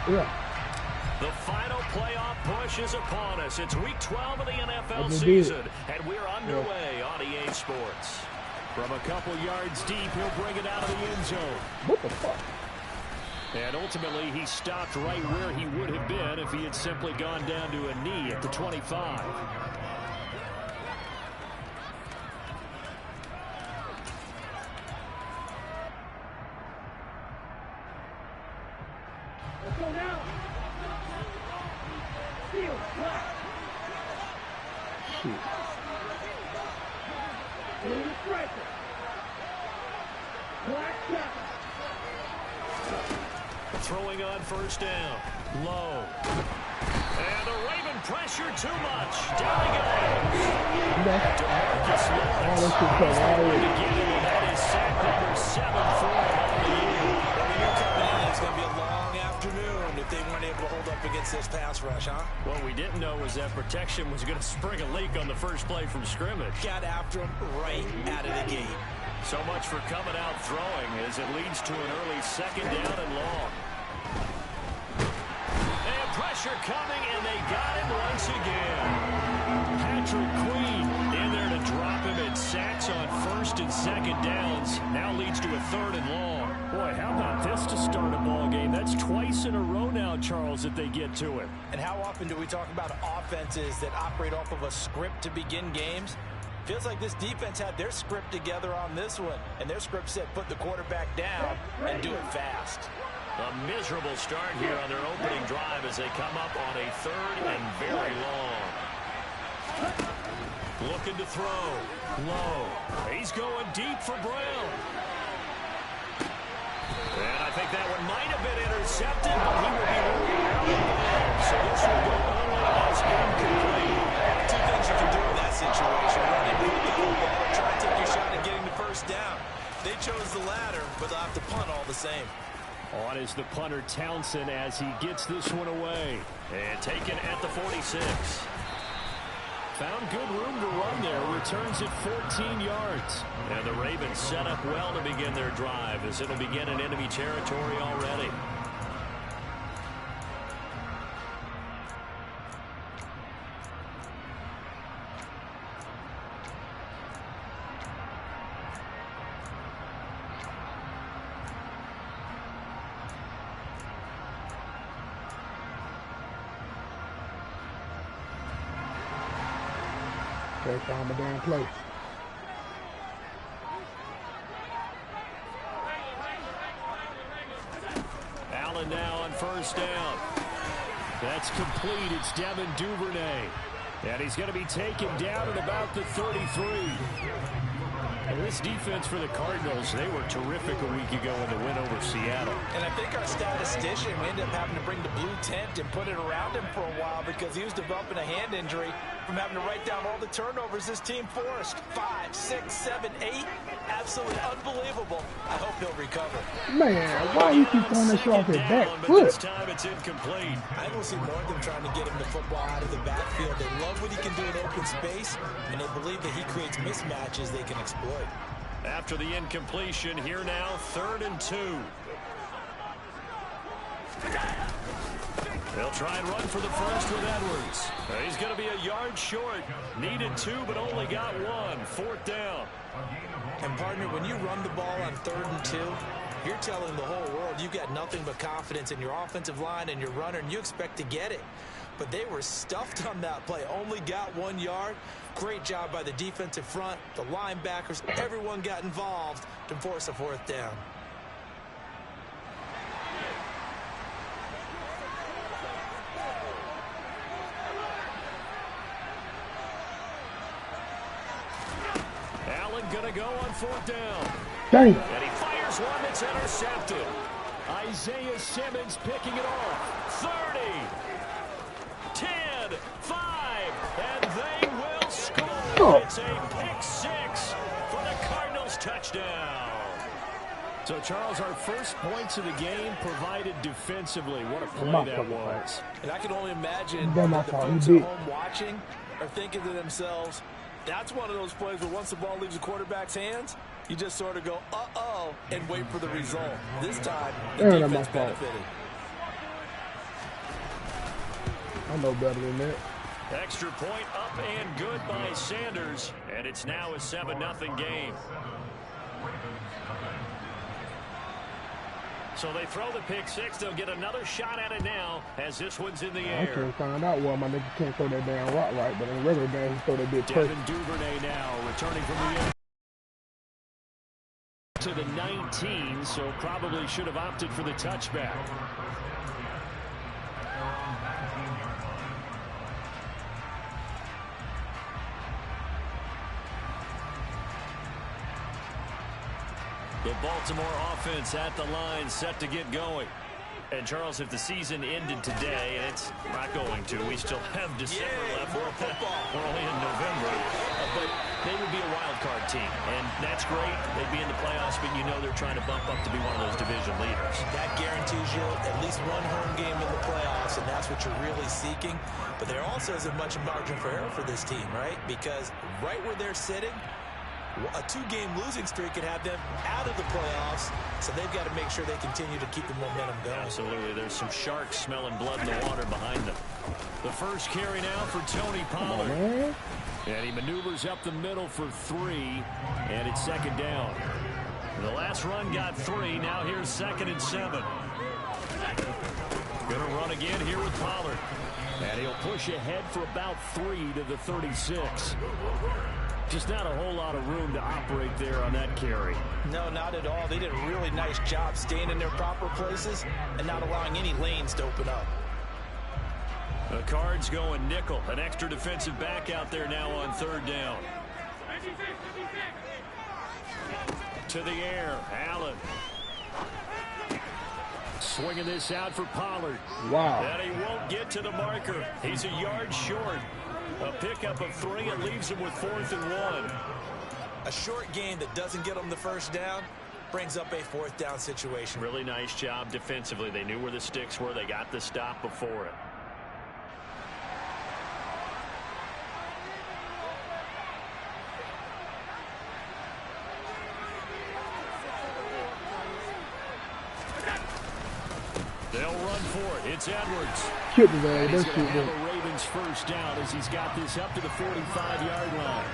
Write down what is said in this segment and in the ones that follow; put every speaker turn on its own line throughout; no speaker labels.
Yeah.
The final playoff push is upon us. It's week 12 of the NFL season, and we're underway on EA Sports. From a couple yards deep, he'll bring it out of the end zone.
What the fuck?
And ultimately, he stopped right where he would have been if he had simply gone down to a knee at the 25.
Let's go now. Field flat.
Shit.
Clean the striker. Black shot.
Throwing on first down. Low. And the Raven pressure too much. Down he goes. DeMarcus Lawrence. That is sack number 7 for him on the year.
It's going to be a long afternoon if they weren't able to hold up against this pass rush, huh?
What we didn't know was that protection was going to spring a leak on the first play from scrimmage.
Got after him right out of the gate.
So much for coming out throwing as it leads to an early second down and long. And pressure coming, and they got him once again. Patrick Queen in there to drop him in sacks on first and second downs. Now leads to a third and long. Boy, how about this to start a ball game? That's twice in a row now, Charles, that they get to it.
And how often do we talk about offenses that operate off of a script to begin games? Feels like this defense had their script together on this one. And their script said put the quarterback down and do it fast.
A miserable start here on their opening drive as they come up on a third and very long. Looking to throw. Low. He's going deep for Brown. And I think that one might have been intercepted, but he will be ruled out of bounds. So this will go only as incomplete.
Two things you can do in that situation. Run it with the football or try to take your shot at getting the first down. They chose the latter, but they'll have to punt all the same.
On is the punter Townsend as he gets this one away. And taken at the 46. Found good room to run there. Returns at 14 yards. And the Ravens set up well to begin their drive as it'll begin in enemy territory already.
Okay, found my damn play.
Allen now on first down. That's complete. It's Devin Duvernay. And he's going to be taken down at about the 33. And this defense for the Cardinals, they were terrific a week ago in the win over Seattle.
And I think our statistician, we ended up having to bring the blue tent and put it around him for a while because he was developing a hand injury from having to write down all the turnovers this team forced. 5, 6, 7, 8. Absolutely unbelievable. I hope he'll recover.
Man, why you keep throwing this off his back foot?
This time it's incomplete.
I don't see more of them trying to get him the football out of the backfield. They love what he can do in open space, and they believe that he creates mismatches they can exploit.
After the incompletion, here now, 3rd and 2. They'll try and run for the first with Edwards. He's going to be a yard short. Needed 2, but only got 1. 4th down.
And, partner, when you run the ball on 3rd and 2, you're telling the whole world you've got nothing but confidence in your offensive line and your runner, and you expect to get it. But they were stuffed on that play. Only got 1 yard. Great job by the defensive front, the linebackers. Everyone got involved to force a 4th down.
Allen going to go on 4th down.
Dang.
And he fires one that's intercepted. Isaiah Simmons picking it off. 30. 10, 5, and they will score.
Oh.
It's a pick 6 for the Cardinals touchdown. So, Charles, our first points of the game provided defensively. What a play that was.
And I can only imagine that the folks at home watching are thinking to themselves, that's one of those plays where once the ball leaves the quarterback's hands, you just sort of go, uh-oh, and wait for the result. This time, the defense benefited.
I know better than that.
Extra point up and good by Sanders, and it's now a 7-0 game. So they throw the pick six. They'll get another shot at it now as this one's in the air.
I can't find out why my nigga can't throw that damn rock right, but in the regular game, he throw that bit perfect.
Devin Duvernay now returning from the air to the 19, so probably should have opted for the touchback. The Baltimore offense at the line, set to get going. And, Charles, if the season ended today, and it's not going to, we still have December left. We're only in November. But they would be a wild card team, and that's great. They'd be in the playoffs, but you know they're trying to bump up to be one of those division leaders.
That guarantees you at least one home game in the playoffs, and that's what you're really seeking. But there also isn't much margin for error for this team, right? Because right where they're sitting, a two-game losing streak could have them out of the playoffs, so they've got to make sure they continue to keep the momentum going.
Absolutely. There's some sharks smelling blood in the water behind them. The first carry now for Tony Pollard. And he maneuvers up the middle for 3, and it's second down. The last run got 3. Now here's 2nd and 7. Going to run again here with Pollard. And he'll push ahead for about 3 to the 36. Just not a whole lot of room to operate there on that carry.
No, not at all. They did a really nice job staying in their proper places and not allowing any lanes to open up.
The Cards going nickel. An extra defensive back out there now on 3rd down. To the air, Allen. Swinging this out for Pollard.
Wow.
And he won't get to the marker. He's a yard short. A pickup of 3 and leaves him with 4th and 1.
A short gain that doesn't get them the first down brings up a 4th down situation.
Really nice job defensively. They knew where the sticks were. They got the stop before it. They'll run for it. It's Edwards.
Killed his ass.
He's
That's
going to
shit.
have a Ravens first down as he's got this up to the 45-yard line.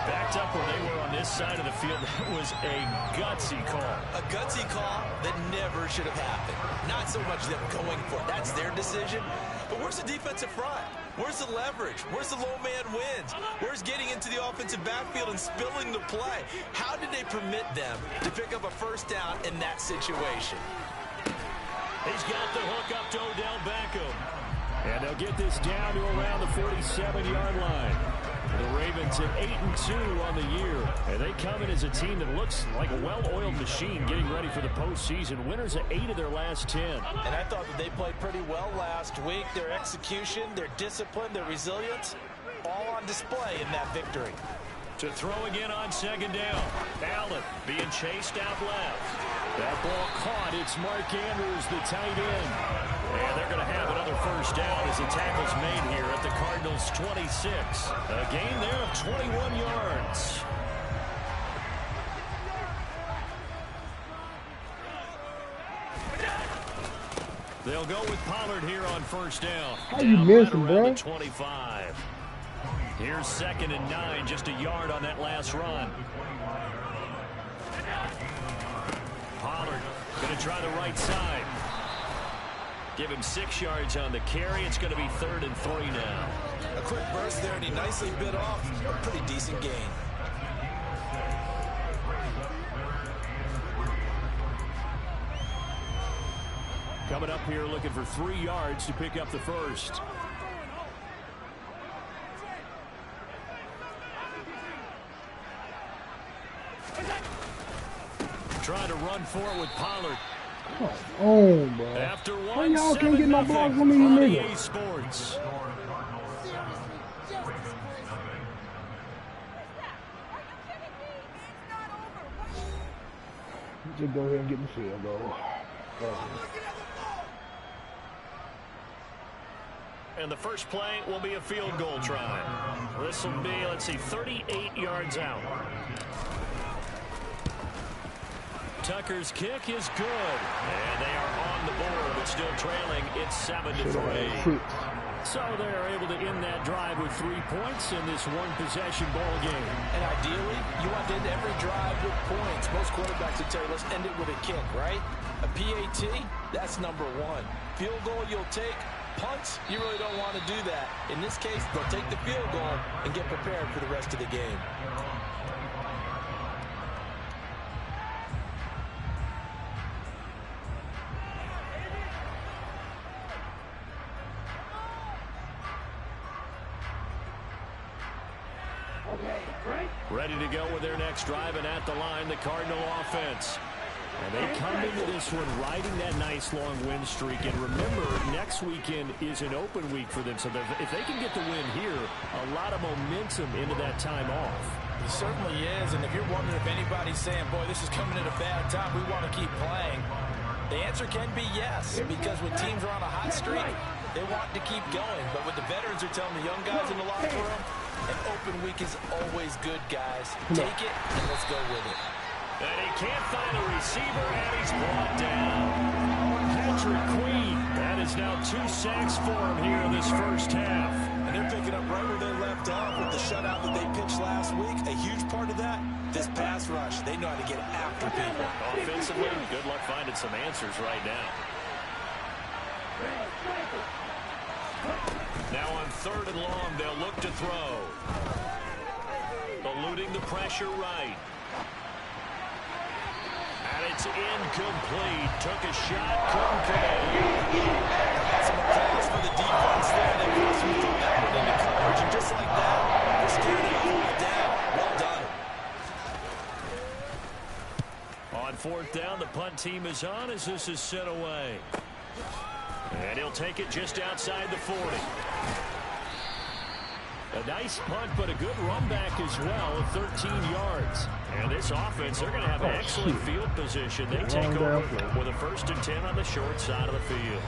Backed up where they were on this side of the field. That was a gutsy call.
A gutsy call that never should have happened. Not so much them going for it. That's their decision. But where's the defensive front? Where's the leverage? Where's the low man wins? Where's getting into the offensive backfield and spilling the play? How did they permit them to pick up a first down in that situation?
He's got the hook up to Odell Beckham. And they'll get this down to around the 47-yard line. The Ravens at 8-2 on the year. And they come in as a team that looks like a well-oiled machine getting ready for the postseason. Winners of 8 of their last 10.
And I thought that they played pretty well last week. Their execution, their discipline, their resilience, all on display in that victory.
To throw again on 2nd down. Allen being chased out left. That ball caught. It's Mark Andrews, the tight end. And they're going to have another first down as the tackle's made here at the Cardinals' 26. A gain there of 21 yards. They'll go with Pollard here on first down.
How you missing, bro?
25. Here's 2nd and 9, just a yard on that last run. Pollard going to try the right side. Give him 6 yards on the carry. It's going to be 3rd and 3 now.
A quick burst there, and he nicely bit off a pretty decent gain.
Coming up here looking for 3 yards to pick up the first. Trying to run for it with Pollard.
Come on, bro.
After
Why
one,
y'all can't get
7-0
no balls from these niggas?
EA Sports.
Just go ahead and get the field goal.
And the first play will be a field goal try. This will be, let's see, 38 yards out. Tucker's kick is good. And they are on the board, but still trailing. It's 7-3. So they're able to end that drive with 3 points in this one-possession ball game.
And ideally, you want to end every drive with points. Most quarterbacks would tell you, let's end it with a kick, right? A PAT, that's number one. Field goal you'll take. Punts, you really don't want to do that. In this case, they'll take the field goal and get prepared for the rest of the game.
Ready to go with their next drive, and at the line, the Cardinal offense. And they come into this one riding that nice long win streak. And remember, next weekend is an open week for them. So if they can get the win here, a lot of momentum into that time off.
It certainly is. And if you're wondering if anybody's saying, boy, this is coming at a bad time, we want to keep playing, the answer can be yes. Because when teams are on a hot streak, they want to keep going. But what the veterans are telling the young guys in the locker room, an open week is always good, guys. Take it and let's go with it.
And he can't find a receiver, and he's brought down. Patrick Queen, that is now 2 sacks for him here in this first half.
And they're picking up right where they left off with the shutout that they pitched last week. A huge part of that, this pass rush. They know how to get after people.
Offensively, good luck finding some answers right now. Now on 3rd and long, they'll look to throw. Eluding the pressure right. And it's incomplete. Took a shot, couldn't connect.
Some applause for the defense there. They forced him to throw that one into coverage, and just like that, they're scaring it all down. Well done.
On 4th down, the punt team is on as this is sent away. And he'll take it just outside the 40. A nice punt, but a good run back as well at 13 yards. And this offense, they're going to have an excellent field position. They take over with a 1st and 10 on the short side of the field.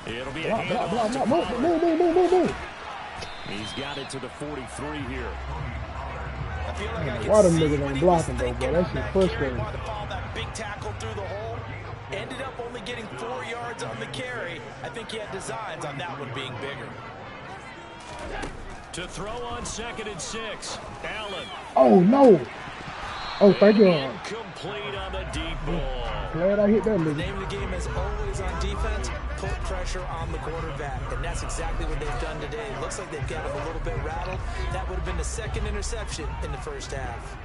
It'll be a handoff.
Move.
He's got it to the 43 here.
I feel like I can
Why them
see
niggas
what
ain't
he was
blocking though,
thinking
bro? That
on
shit
that carry.
frustrating.
Wanted to follow that big tackle through the hole. Ended up only getting 4 yards on the carry. I think he had designs on that one being bigger.
To throw on 2nd and 6. Allen.
Oh, no. Oh, thank you.
Incomplete on the deep ball.
Glad I hit that
The
nigga.
name of the game is always on defense, put pressure on the quarterback. And that's exactly what they've done today. It looks like they've got him a little bit rattled. That would have been the 2nd interception in the first half.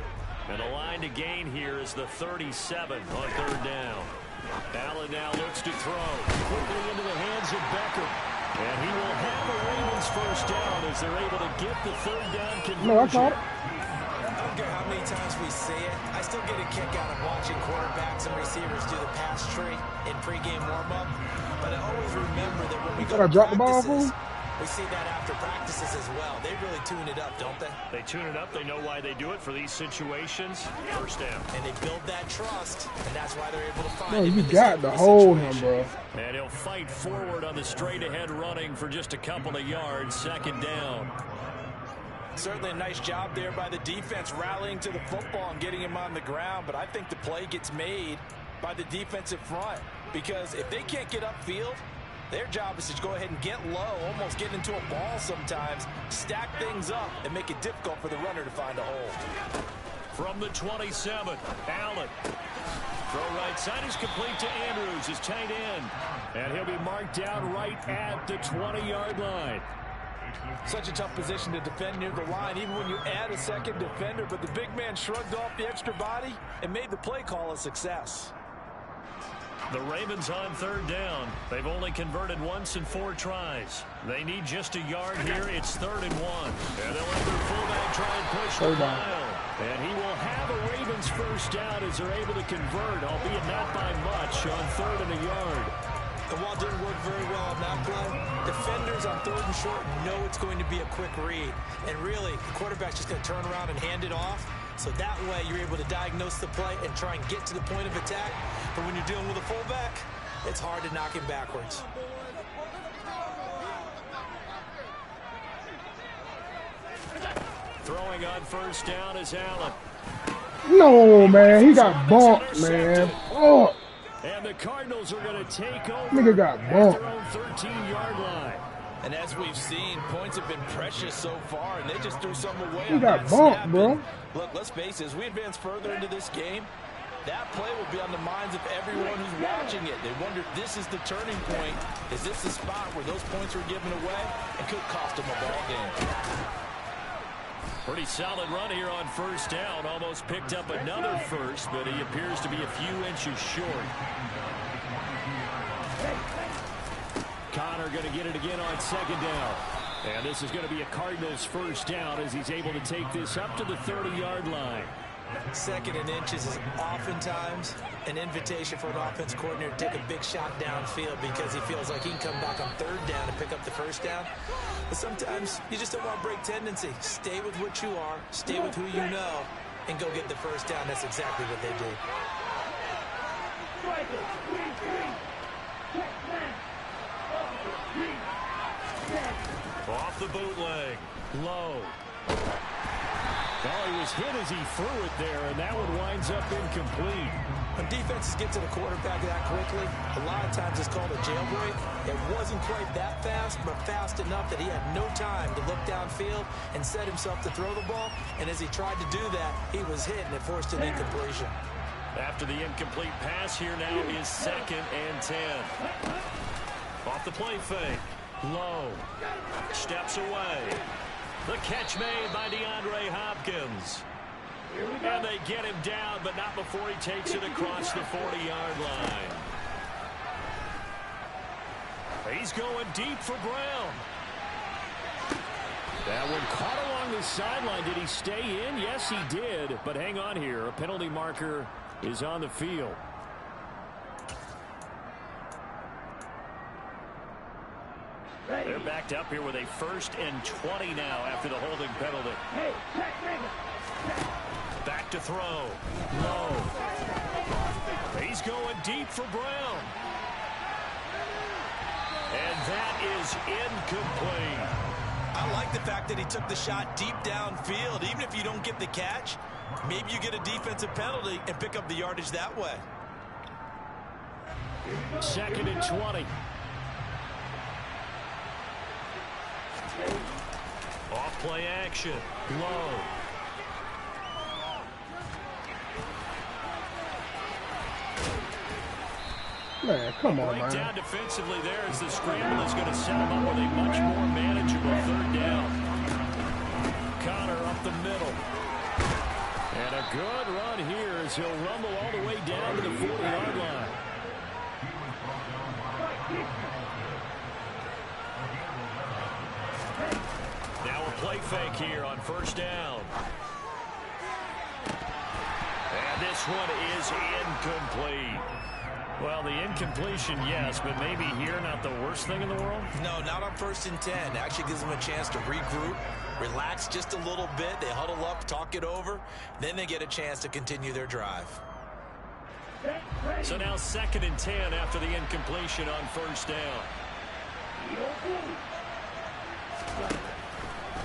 And the line to gain here is the 37 on 3rd down. Allen now looks to throw. Quickly into the hands of Becker. And he will have the Ravens first down as they're able to get the 3rd down conversion.
No, I caught it.
I don't care how many times we see it. I still get a kick out of watching quarterbacks and receivers do the pass tree in pregame warm-up. But I always remember that when we go to
drop the ball,
practices,
fool?
we see that after practices as well. They really tune it up, don't they?
They tune it up. They know why they do it for these situations. First down.
And they build that trust, and that's why they're able to find
Bro,
him
you
in this
got to
ugly
hold him,
situation.
bro.
And he'll fight forward on the straight-ahead running for just a couple of yards. 2nd down.
Certainly a nice job there by the defense rallying to the football and getting him on the ground, but I think the play gets made by the defensive front because if they can't get upfield, their job is to go ahead and get low, almost get into a ball sometimes, stack things up, and make it difficult for the runner to find a hole.
From the 27, Allen. Throw right side is complete to Andrews, his tight end. And he'll be marked down right at the 20-yard line.
Such a tough position to defend near the line, even when you add a 2nd defender, but the big man shrugged off the extra body and made the play call a success.
The Ravens on 3rd down. They've only converted once in 4 tries. They need just a yard here. It's 3rd and 1. And they'll let their fullback try and push the mile. And he will have a Ravens first down as they're able to convert, albeit not by much, on 3rd and a yard.
The wall didn't work very well on that play. Defenders on 3rd and short know it's going to be a quick read. And really, the quarterback's just going to turn around and hand it off. So that way you're able to diagnose the play and try and get to the point of attack. But when you're dealing with a fullback, it's hard to knock him backwards.
Throwing on first down is Allen.
No, man. He got bumped, man. Oh.
And the Cardinals are going to take over
Nigga got bumped.
at their own 13-yard line.
And as we've seen, points have been precious so far, and they just threw some away.
He got bumped, bro.
Look, let's face it, as we advance further into this game, that play will be on the minds of everyone who's watching it. They wonder, this is the turning point. Is this the spot where those points were given away and could cost them a ball game?
Pretty solid run here on first down. Almost picked up another first, but he appears to be a few inches short. Connor going to get it again on second down. And this is going to be a Cardinals first down as he's able to take this up to the 30-yard line.
Second and inches is oftentimes an invitation for an offense coordinator to take a big shot downfield because he feels like he can come back on third down and pick up the first down. But sometimes you just don't want to break tendency. Stay with what you are, stay with who you know, and go get the first down. That's exactly what they did.
Off the bootleg. Low. Well, he was hit as he threw it there, and that one winds up incomplete.
When defenses get to the quarterback that quickly, a lot of times it's called a jailbreak. It wasn't quite that fast, but fast enough that he had no time to look downfield and set himself to throw the ball. And as he tried to do that, he was hit, and it forced an incompletion.
After the incomplete pass, here now is 2nd and 10. Off the play fake. Low. Steps away. The catch made by DeAndre Hopkins. And they get him down, but not before he takes it across the 40-yard line. He's going deep for Brown. That one caught along the sideline. Did he stay in? Yes, he did. But hang on here. A penalty marker is on the field. They're backed up here with a 1st and 20 now after the holding penalty. Back to throw. Low. He's going deep for Brown. And that is incomplete.
I like the fact that he took the shot deep downfield. Even if you don't get the catch, maybe you get a defensive penalty and pick up the yardage that way.
2nd and 20. Off play action. Low.
Man, come on, man.
Down defensively there as the scramble is going to set him up with a much more manageable 3rd down. Connor up the middle. And a good run here as he'll rumble all the way down to the 40-yard line. Now a play fake here on first down. And this one is incomplete. Well, the incompletion, yes, but maybe here not the worst thing in the world?
No, not on 1st and 10. Actually gives them a chance to regroup, relax just a little bit. They huddle up, talk it over. Then they get a chance to continue their drive.
So now 2nd and 10 after the incompletion on first down.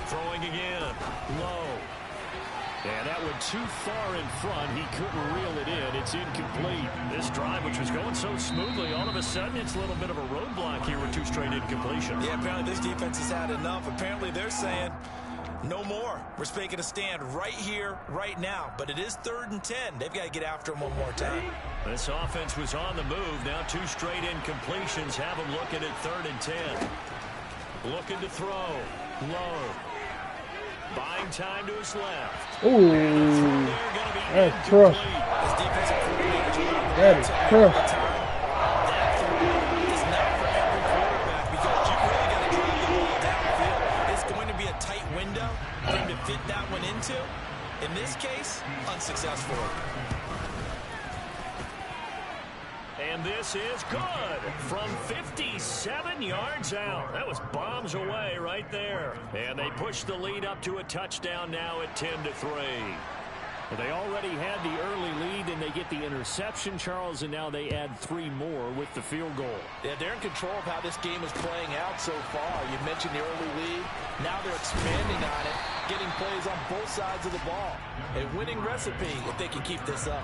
Throwing again. Low. And that went too far in front. He couldn't reel it in. It's incomplete. This drive, which was going so smoothly, all of a sudden it's a little bit of a roadblock here with 2 straight incompletions.
Yeah, apparently this defense has had enough. Apparently they're saying, no more. We're making a stand right here, right now. But it is 3rd and 10. They've got to get after him one more time.
This offense was on the move. Now 2 straight incompletions have them looking at 3rd and 10. Looking to throw. Low. Buying time to his left.
Ooh, that's tough. That is tough.
That throw is not for every quarterback because you really got to drive the ball downfield. It's going to be a tight window for him to fit that one into. In this case, unsuccessful.
And this is good from 57 yards out. That was bombs away right there. And they push the lead up to a touchdown now at 10-3. Well, they already had the early lead, and they get the interception, Charles, and now they add 3 more with the field goal.
Yeah, they're in control of how this game is playing out so far. You mentioned the early lead. Now they're expanding on it, getting plays on both sides of the ball. A winning recipe if they can keep this up.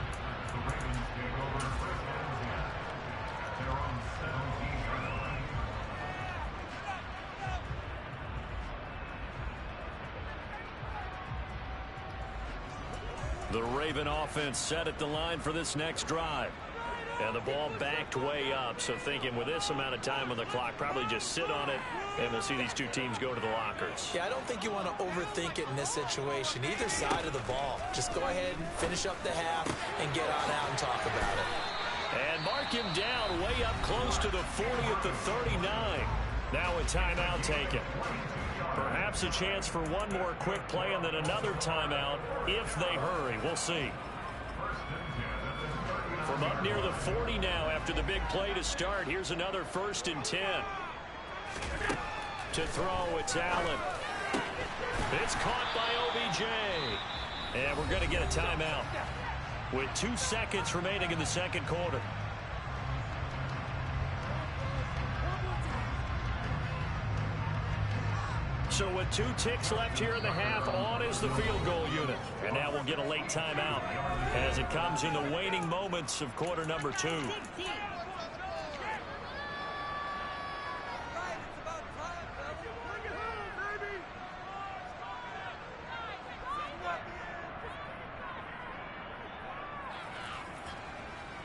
The Raven offense set at the line for this next drive. And the ball backed way up, so thinking with this amount of time on the clock, probably just sit on it, and we'll see these two teams go to the lockers.
Yeah, I don't think you want to overthink it in this situation. Either side of the ball. Just go ahead and finish up the half and get on out and talk about it.
And mark him down way up close to the 40 at the 39. Now a timeout taken. Perhaps a chance for one more quick play and then another timeout if they hurry. We'll see. From up near the 40 now after the big play to start. Here's another 1st and 10. To throw, it's Allen. It's caught by OBJ. And we're going to get a timeout with 2 seconds remaining in the second quarter. So with 2 ticks left here in the half, on is the field goal unit. And now we'll get a late timeout as it comes in the waning moments of quarter number 2.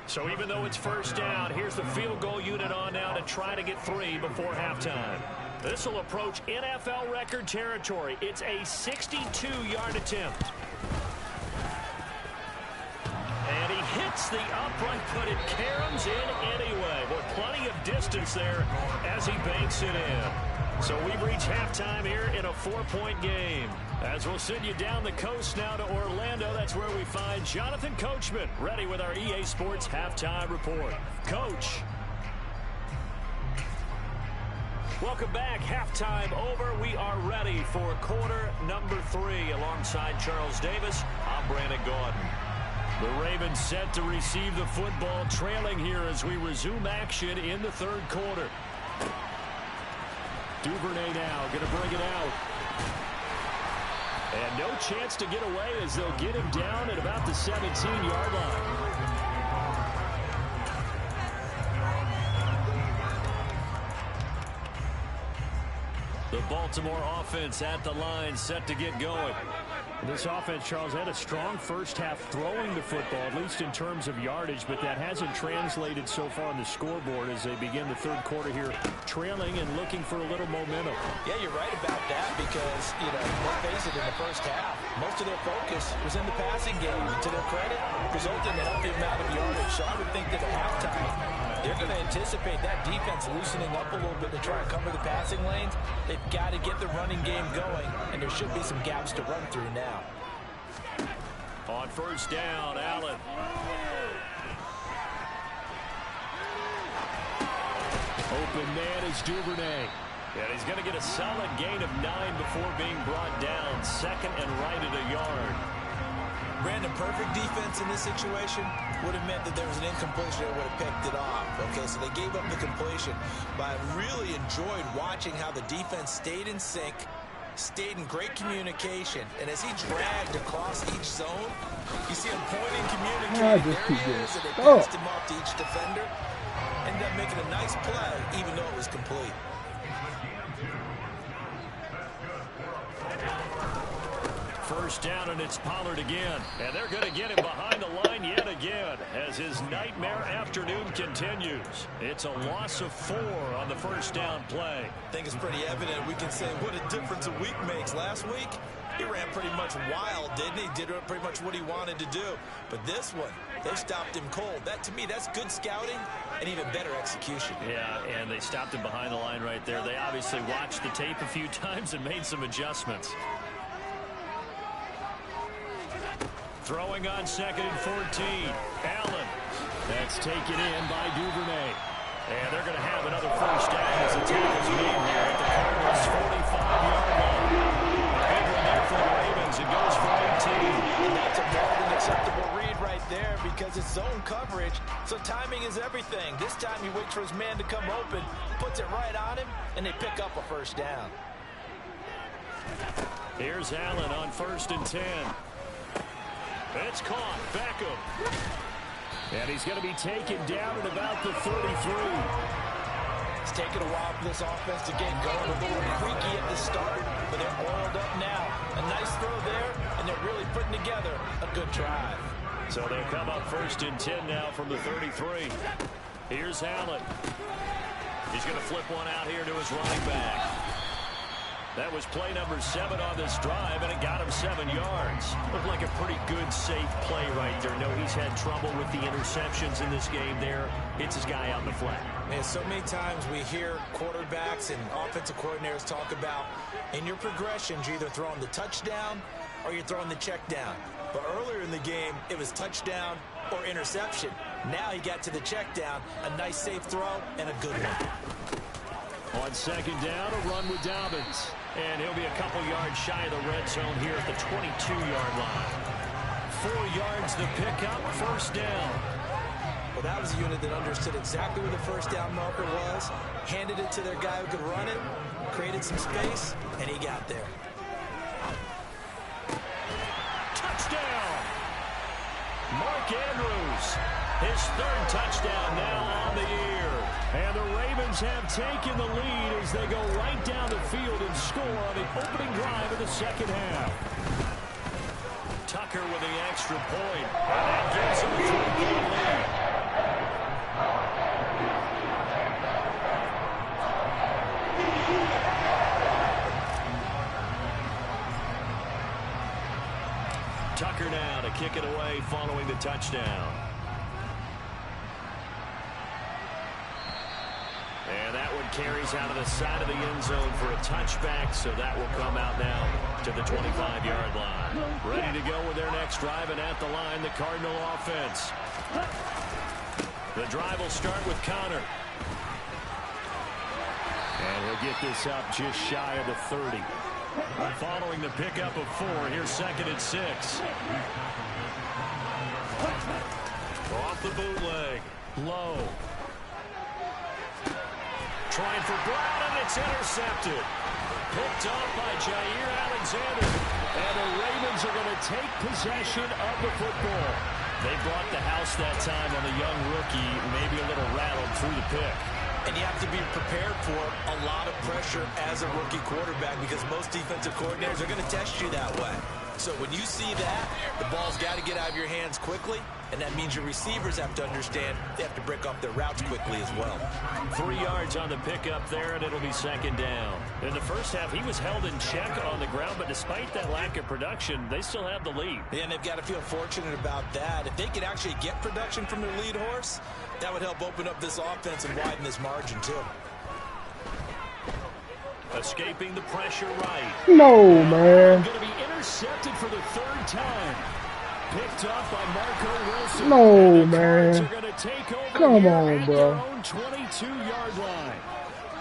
So even though it's first down, here's the field goal unit on now to try to get 3 before halftime. This will approach NFL record territory. It's a 62-yard attempt. And he hits the upright, but it caroms in anyway. With plenty of distance there as he banks it in. So we've reached halftime here in a 4-point game. As we'll send you down the coast now to Orlando, that's where we find Jonathan Coachman, ready with our EA Sports Halftime Report. Coach. Welcome back. Halftime over. We are ready for quarter number 3. Alongside Charles Davis, I'm Brandon Gordon. The Ravens set to receive the football, trailing here as we resume action in the third quarter. Duvernay now going to bring it out. And no chance to get away as they'll get him down at about the 17-yard line. The Baltimore offense at the line, set to get going. This offense, Charles, had a strong first half throwing the football, at least in terms of yardage, but that hasn't translated so far on the scoreboard as they begin the third quarter here, trailing and looking for a little momentum.
Yeah, you're right about that because, let's face it, in the first half, most of their focus was in the passing game. And to their credit, resulting in a healthy amount of yardage. So I would think that at halftime, they're going to anticipate that defense loosening up a little bit to try and cover the passing lanes. They've got to get the running game going, and there should be some gaps to run through now.
On first down, Allen. Open man is Duvernay. And he's going to get a solid gain of 9 before being brought down. Second and right at a yard.
Brandon, perfect defense in this situation would have meant that there was an incompletion that would have picked it off. Okay, so they gave up the completion. But I really enjoyed watching how the defense stayed in sync, stayed in great communication. And as he dragged across each zone, you see him pointing, communicating. There he is, and they passed him off to each defender. Ended up making a nice play, even though it was complete.
First down, and it's Pollard again. And they're going to get him behind the line yet again as his nightmare afternoon continues. It's a loss of 4 on the first down play.
I think it's pretty evident. We can say what a difference a week makes. Last week, he ran pretty much wild, didn't he? Did pretty much what he wanted to do. But this one, they stopped him cold. That, to me, that's good scouting and even better execution.
Yeah, and they stopped him behind the line right there. They obviously watched the tape a few times and made some adjustments. Throwing on second and 14. Allen. That's taken in by Duvernay. And they're going to have another first down as the tackle's made here at the Cardinals' 45-yard line. A big one there for the Ravens. It goes for 18.
And that's a more than waits for his man to come open, puts it right on him, and they pick up a first down.
Here's Allen on 1st and 10. It's caught. Beckham. And he's going to be taken down at about the 33.
It's taken a while for this offense to get going. A little creaky at the start, but they're oiled up now. A nice throw there, and they're really putting together a good drive.
So they come up 1st and 10 now from the 33. Here's Allen. He's going to flip one out here to his running back. That was play number 7 on this drive, and it got him 7 yards. Looked like a pretty good, safe play right there. No, he's had trouble with the interceptions in this game there. Hits his guy on the flat.
Man, so many times we hear quarterbacks and offensive coordinators talk about in your progressions, you're either throwing the touchdown or you're throwing the check down. But earlier in the game, it was touchdown or interception. Now he got to the check down, a nice safe throw, and a good one.
On 2nd down, a run with Dobbins. And he'll be a couple yards shy of the red zone here at the 22-yard line. 4 yards the pickup, 1st down.
Well, that was a unit that understood exactly where the 1st down marker was, handed it to their guy who could run it, created some space, and he got there.
Touchdown! Mark Andrews, his 3rd touchdown now on the year. And the Ravens have taken the lead as they go right down the field and score on the opening drive of the 2nd half. Tucker with the extra point. And that gives him a 3-point lead. Tucker now to kick it away following the touchdown. And that one carries out of the side of the end zone for a touchback, so that will come out now to the 25-yard line. Ready to go with their next drive, and at the line, the Cardinal offense. The drive will start with Connor. And he'll get this up just shy of the 30. Following the pickup of 4, here's 2nd and 6. Off the bootleg. Low. Trying for Brown, and it's intercepted. Picked off by Jair Alexander. And the Ravens are going to take possession of the football. They brought the house that time on the young rookie, maybe a little rattled through the pick.
And you have to be prepared for a lot of pressure as a rookie quarterback because most defensive coordinators are going to test you that way. So when you see that, the ball's got to get out of your hands quickly, and that means your receivers have to understand they have to break off their routes quickly as well.
3 yards on the pickup there, and it'll be 2nd down. In the first half, he was held in check on the ground, but despite that lack of production, they still have the lead.
Yeah, and they've got to feel fortunate about that. If they can actually get production from their lead horse, that would help open up this offense and widen this margin, too.
Escaping the pressure right.
No, man.
Going to be intercepted for the 3rd time. Picked off by Marco Wilson.
No, man.
Take over
Come on, bro.
their own 22-yard line.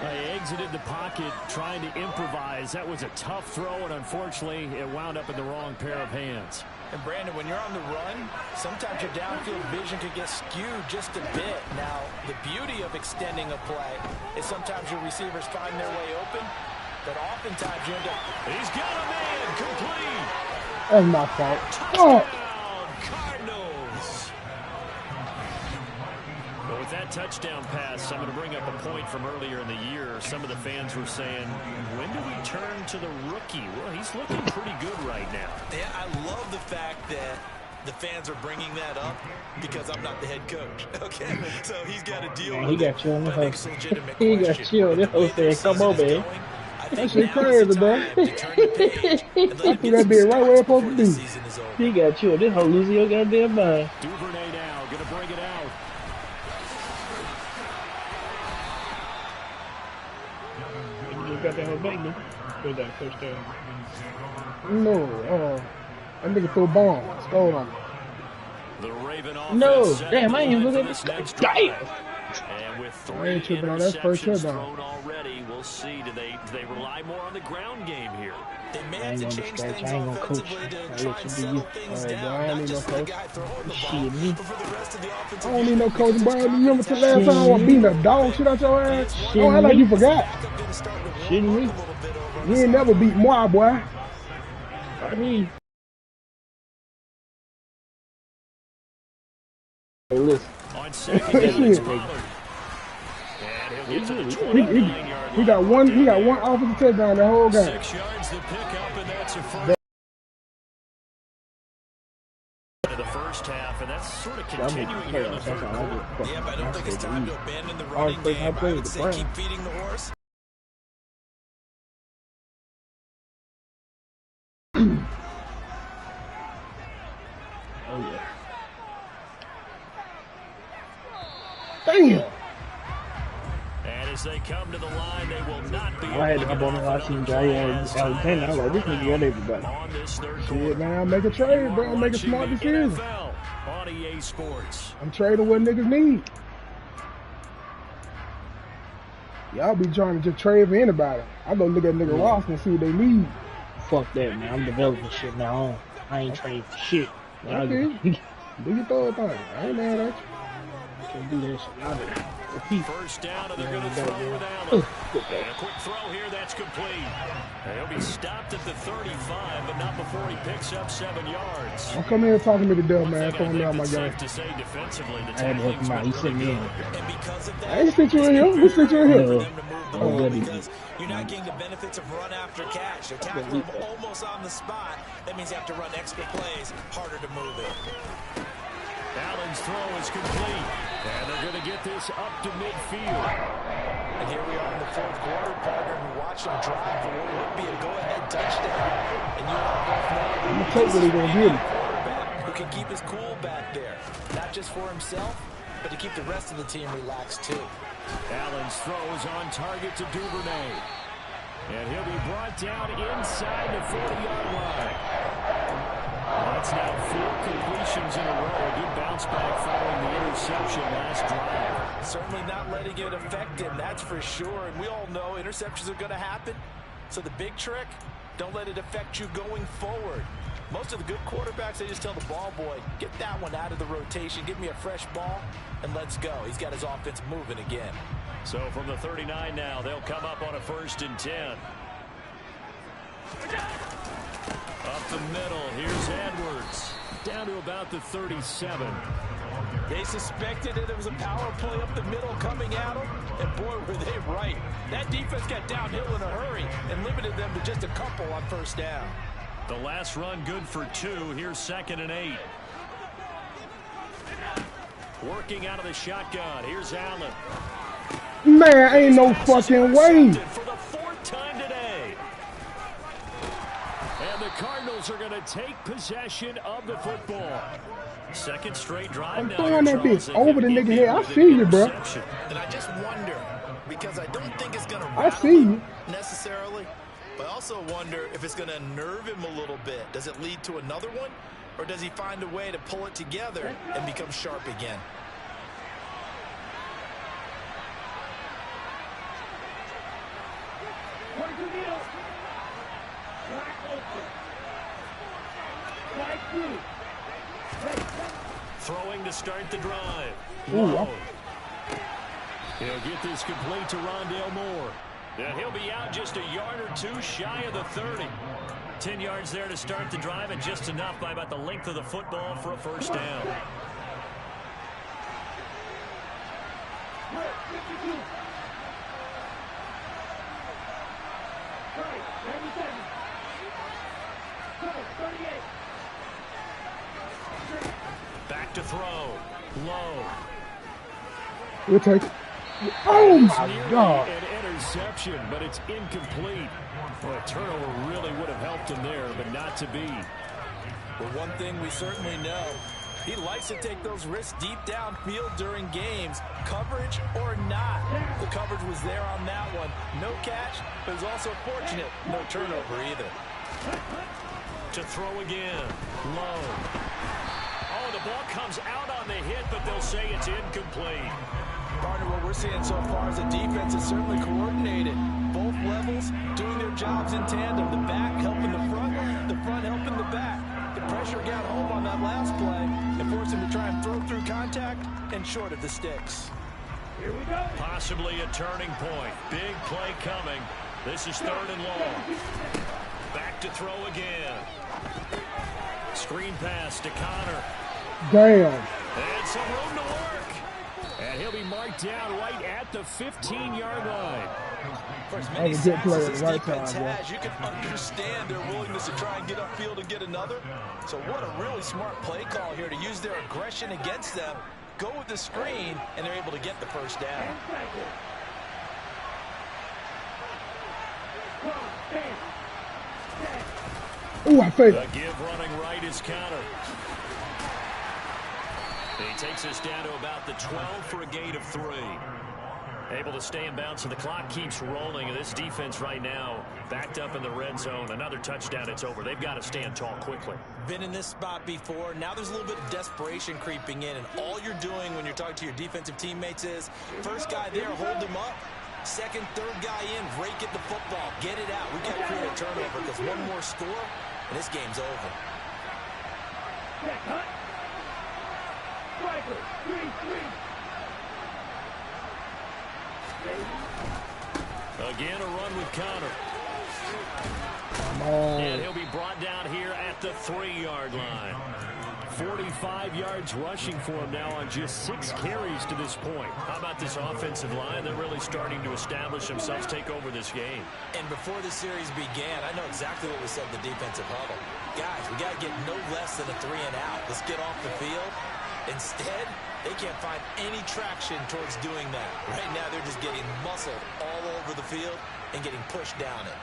They exited the pocket trying to improvise. That was a tough throw, and unfortunately, it wound up in the wrong pair of hands.
And Brandon, when you're on the run, sometimes your downfield vision could get skewed just a bit. Now, the beauty of extending a play is sometimes your receivers find their way open, but oftentimes you end up...
He's got a man complete.
That's my fault.
Touchdown, Cardinals. But with that touchdown pass, I'm going to bring up a point from earlier in the year. Some of the fans were saying, when do we turn to the rookie? Well, he's looking pretty good right now.
Yeah, I love the fact that the fans are bringing that up because I'm not the head coach. Okay, so he's got to deal with
he got you on the
it.
host. He got you on the host there. Come on, man. That's just crazy, man. I threw that bit right where it's supposed to be. He got you on this whole losing your goddamn mind.
Duvernay now going to bring it out.
You got that whole baby. Where's that first down? No, that nigga threw a bomb. Stole on him.
The Raven
no, damn, I ain't even looking at this. Damn.
And with 3
I ain't tripping on that first
interceptions
touchdown.
thrown already, we'll we'll see. Do they rely more on the ground game here?
They may have to change things offensively to try and settle things down. Not just for the guy throwing the ball, but for the rest of the offensive
I don't need no coach, bro. You remember the last time I was beating a dog shit out your ass? Oh, I like you forgot. Shitting me. You ain't never beat moi, boy. I mean. Hey, listen.
On second down, it's Pollard. And he'll get to the 29-yard
he got one offensive touchdown the whole game.
6 yards to pick up, and that's a first. The first half, and that's sort of continuing here in the third quarter.
Yeah, but I don't think it's time to abandon the running game. I would say keep feeding the horse.
Oh, yeah. Damn!
And as they come to the line, they will not be.
I had to hop on the last team guy and Alexander. I was like, this nigga got everybody.
On this third
Shit,
quarter.
man, I'll make a trade, bro. I'll make a smart decision.
On EA Sports.
I'm trading what niggas need. Y'all be trying to just trade for anybody. I go look at nigga roster and see what they need. Fuck that, man. I'm developing shit now. I ain't trading for shit. Okay. Do your third thing. I ain't mad at you. Can't do that shit. Y'all do.
First down, and they're going to throw with Allen. And a quick throw here, that's complete. And he'll be stopped at the 35, but not before he picks up 7 yards.
I'm coming here talking to the devil, man. Throwing me out my game.
To say defensively, the
I had to help him out. He sent me in.
And because of that,
I ain't sit you in here. We sit you in here.
Because you're not getting the benefits of run after catch. You tackle him almost on the spot. That means you have to run extra plays, harder to move it.
Allen's throw is complete, and they're going to get this up to midfield.
And here we are in the fourth quarter, partner, and watch him drive for what would be a go-ahead touchdown. And you all both know
I'm take what he's going to get him.
Quarterback who can keep his cool back there, not just for himself, but to keep the rest of the team relaxed too.
Allen's throw is on target to Duvernay, and he'll be brought down inside the 40-yard line. That's now 4 completions in a row. A good bounce back following the interception last drive.
Certainly not letting it affect him, that's for sure. And we all know interceptions are going to happen. So the big trick, don't let it affect you going forward. Most of the good quarterbacks, they just tell the ball boy, get that one out of the rotation, give me a fresh ball, and let's go. He's got his offense moving again.
So from the 39 now, they'll come up on a 1st and 10. Up the middle, here's Edwards. Down to about the 37.
They suspected that it was a power play up the middle coming at them, and boy, were they right. That defense got downhill in a hurry and limited them to just a couple on 1st down.
The last run good for 2. Here's 2nd and 8. Working out of the shotgun. Here's Allen.
Man, ain't no fucking way.
For the 4th time today. And the Cardinals are going to take possession of the football. 2nd straight drive.
I'm throwing that bitch over the nigga head. I see you, bro.
And I just wonder, because I don't think it's going to
I see you
necessarily, but I also wonder if it's going to nerve him a little bit. Does it lead to another one, or does he find a way to pull it together and become sharp again?
Throwing to start the drive.
Ooh.
He'll get this complete to Rondale Moore. And he'll be out just a yard or 2 shy of the 30. 10 yards there to start the drive, and just enough by about the length of the football for a 1st down. Back to throw. Low.
We'll take it. Oh my God.
An interception, but it's incomplete. Well, a turnover really would have helped him there, but not to be.
Well, one thing we certainly know, he likes to take those risks deep downfield during games, coverage or not. The coverage was there on that one. No catch, but it was also fortunate. No turnover either.
To throw again. Low. Oh, the ball comes out on the hit, but they'll say it's incomplete.
Partner, what we're seeing so far is the defense is certainly coordinated. skills doing their jobs in tandem. The back helping the front helping the back. The pressure got home on that last play and forced him to try and throw through contact and short of the sticks.
Here we go.
Possibly a turning point. Big play coming. This is 3rd and long. Back to throw again. Screen pass to Connor.
Damn.
And some room to work. And he'll be marked down right at the 15-yard line.
For as many sacks as this defense has, you can understand their willingness to try and get upfield and get another. So what a really smart play call here to use their aggression against them. Go with the screen, and they're able to get the first down.
Ooh, I faked.
The give running right is Connor. He takes us down to about the 12 for a gain of 3. Able to stay in bounds, and the clock keeps rolling. And this defense right now backed up in the red zone. Another touchdown, it's over. They've got to stand tall quickly.
Been in this spot before. Now there's a little bit of desperation creeping in. And all you're doing when you're talking to your defensive teammates is, first guy there, hold him up. Second, third guy in, rake at the football. Get it out. We've got to create a turnover because one more score, and this game's over.
Striker, 3-3.
Again, a run with Connor.
Come on.
And he'll be brought down here at the 3-yard line. 45 yards rushing for him now on just 6 carries to this point. How about this offensive line? They're really starting to establish themselves, take over this game.
And before the series began, I know exactly what we said in the defensive huddle. Guys, we got to get no less than a 3 and out. Let's get off the field. Instead, they can't find any traction towards doing that. Right now, they're just getting muscled all over the field and getting pushed down it.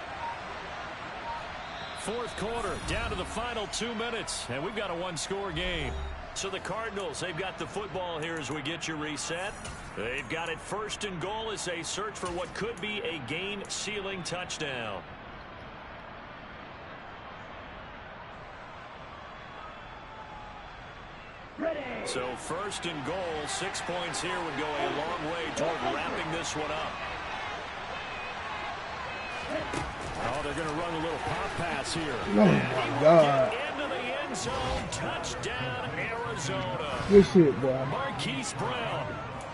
4th quarter, down to the final 2 minutes, and we've got a 1-score game. So the Cardinals, they've got the football here as we get you reset. They've got it 1st and goal as they search for what could be a game-sealing touchdown. So 1st and goal, 6 points here would go a long way toward wrapping this one up. Oh, they're going to run a little pop pass here.
Oh, my God.
Into the end zone. Touchdown, Arizona.
Good shit, boy.
Marquise Brown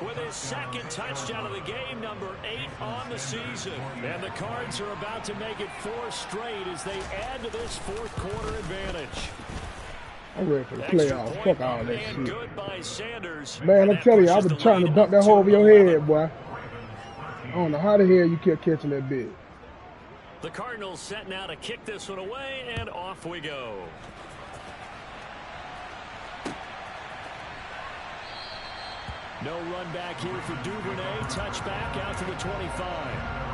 with his 2nd touchdown of the game, number 8 on the season. And the Cards are about to make it 4 straight as they add to this 4th quarter advantage.
I'm ready for the playoffs. Fuck all that shit.
Good by Sanders.
Man, I'm telling you, I was trying to dunk that hole over your head, boy. I don't know how the hell you kept catching that bit.
The Cardinals set now to kick this one away, and off we go. No run back here for Duvernay. Touchback out to the 25.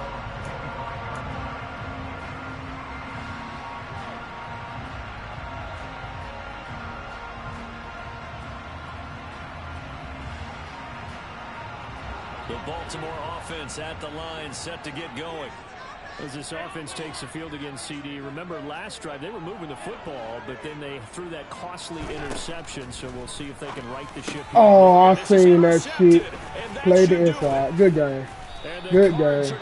The Baltimore offense at the line, set to get going. As this offense takes the field against CD, remember last drive they were moving the football, but then they threw that costly interception, so we'll see if they can right the ship.
Oh, I seen that shit. Play the inside. Good game. Good game.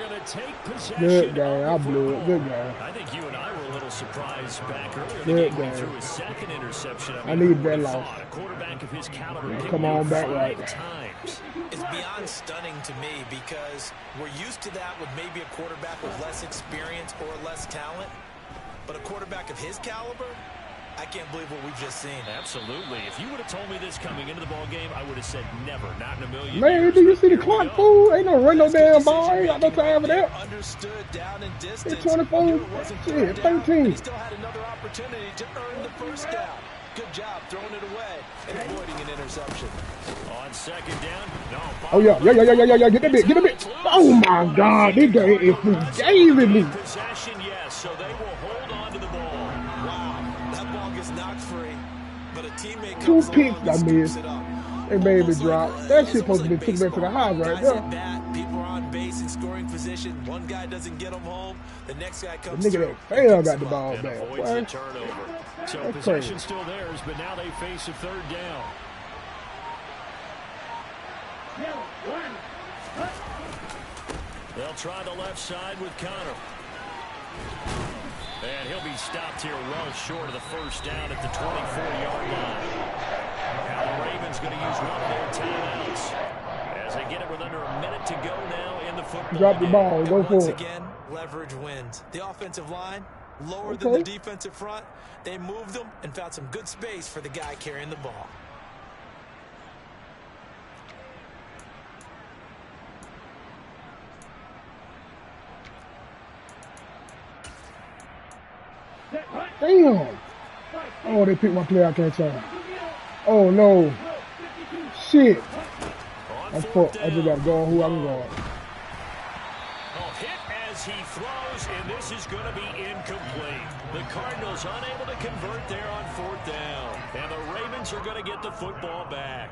Good game. I blew it. Good game.
I think you and I were a little surprised back earlier.
Good
Game.
game.
Threw his 2nd interception.
I need that loss.
A quarterback of his caliber.
Come on back right.
5 times.
It's beyond stunning to me because we're used to that with maybe a quarterback with less experience or less talent. But a quarterback of his caliber, I can't believe what we've just seen.
Absolutely. If you would have told me this coming into the ball game, I would have said never, not in a million
Man,
years.
do you see the clock, fool? Ain't no run no damn ball. Ain't got no time for that.
Understood down and distance.
It's 24. Shit, 13.
He still had another opportunity to earn the first down. Good job throwing it away and avoiding an interception.
On 2nd down. No.
Oh, yeah. Get the bit. Get the bit. Oh, my God. This game is gazing me.
Possession, yes. So they will hold on to the ball.
Wow. That ball gets knocked free. But a teammate
2
comes
picks
along
I
and scoops
missed.
it up.
They made me drop. That shit supposed to be took back to the house right
Guys
there.
at bat, people are on base in scoring position. One guy doesn't get them home. The next guy
The
comes
nigga
through.
that failed got the ball
And
back.
avoids the
Boy.
turnover. So
That's
possession
crazy.
still theirs, but now they face a 3rd down. They'll try the left side with Connor. And he'll be stopped here well short of the first down at the 24-yard line. Now the Ravens going to use one of their timeouts as they get it with under a minute to go now in the football
Drop the
game.
ball. Go
Once
for it.
again, leverage wins. The offensive line, lower than the defensive front. They moved them and found some good space for the guy carrying the ball.
Damn. Oh, they picked my player. I can't tell. Oh, no. Shit. That's fucked. I just got to go on who I'm going.
Hit as he throws, and this is going to be incomplete. The Cardinals unable to convert there on fourth down. And the Ravens are going to get the football back.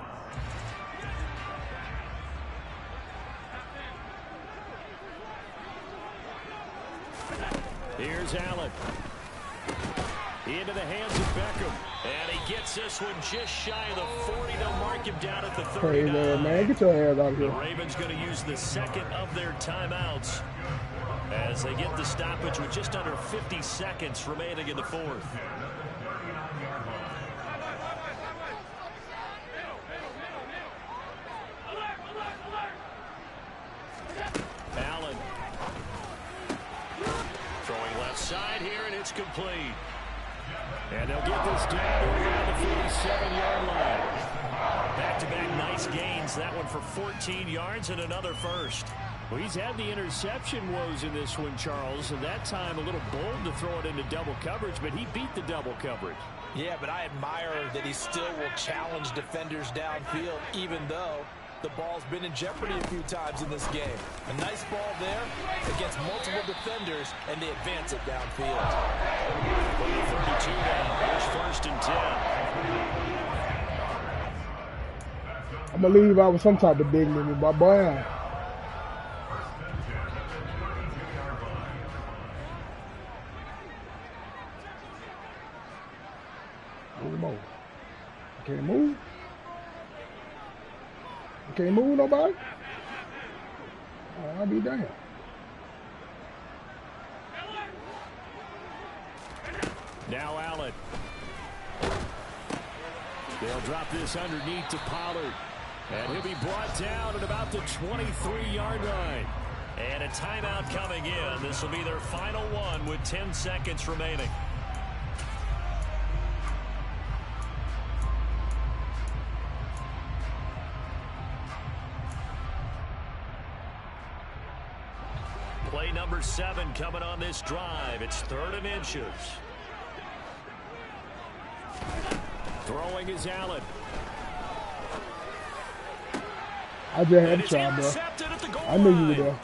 Here's Allen. Into the hands of Beckham. And he gets this one just shy of the 40. They'll mark him down at the 39.
Hey, man, get your ass out of
The
here.
Ravens going to use the second of their timeouts as they get the stoppage with just under 50 seconds remaining in the fourth. Allen. Throwing left side here, and it's complete. And they'll get this down to around the 47-yard line. Back-to-back nice gains. That one for 14 yards and another first.
Well, he's had the interception woes in this one, Charles, and that time a little bold to throw it into double coverage, but he beat the double coverage.
Yeah, but I admire that he still will challenge defenders downfield, even though the ball's been in jeopardy a few times in this game. A nice ball there against multiple defenders, and they advance it downfield.
From the 32 now, here's first and 10.
I believe I was some type of dignity, but boy. Move. I can't move. I can't move nobody. Oh, I'll be damned.
Now Allen. They'll drop this underneath to Pollard. And he'll be brought down at about the 23-yard line. And a timeout coming in. This will be their final one with 10 seconds remaining. Play number 7 coming on this drive. It's 3rd and inches. Throwing is Allen.
I just had to try, bro. I knew you were there.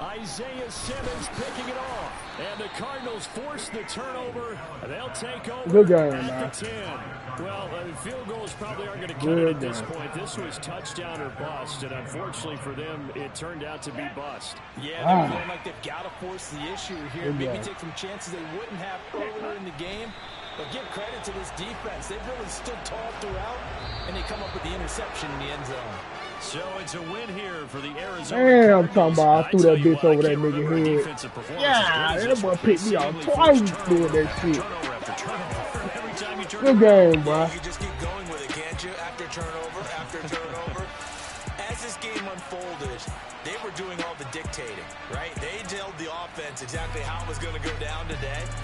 Isaiah Simmons picking it off. And the Cardinals force the turnover. They'll take over
Good game,
at
man.
the 10. Well, field goals probably aren't going to cut it at this point. This was touchdown or bust, and unfortunately for them, it turned out to be bust.
Yeah, they're feeling like they've got to force the issue here. Maybe take some chances they wouldn't have earlier in the game. But give credit to this defense. They've really stood tall throughout, and they come up with the interception in the end zone.
So it's a win here for the Arizona
Damn, I'm
Cardinals.
talking about I threw that bitch over that
can't
nigga
remember a
head.
defensive performance
Yeah,
as good as
that
this
boy
one.
picked me off
Seemingly
twice
forced
doing that
turnover
shit.
after turnover. Every time you turn
Good
it around.
game, bro.
You can just keep going with it, can't you? After turnover, after turnover. As this game unfolded, they were doing all the dictating, right? They told the offense exactly how it was going to go down today.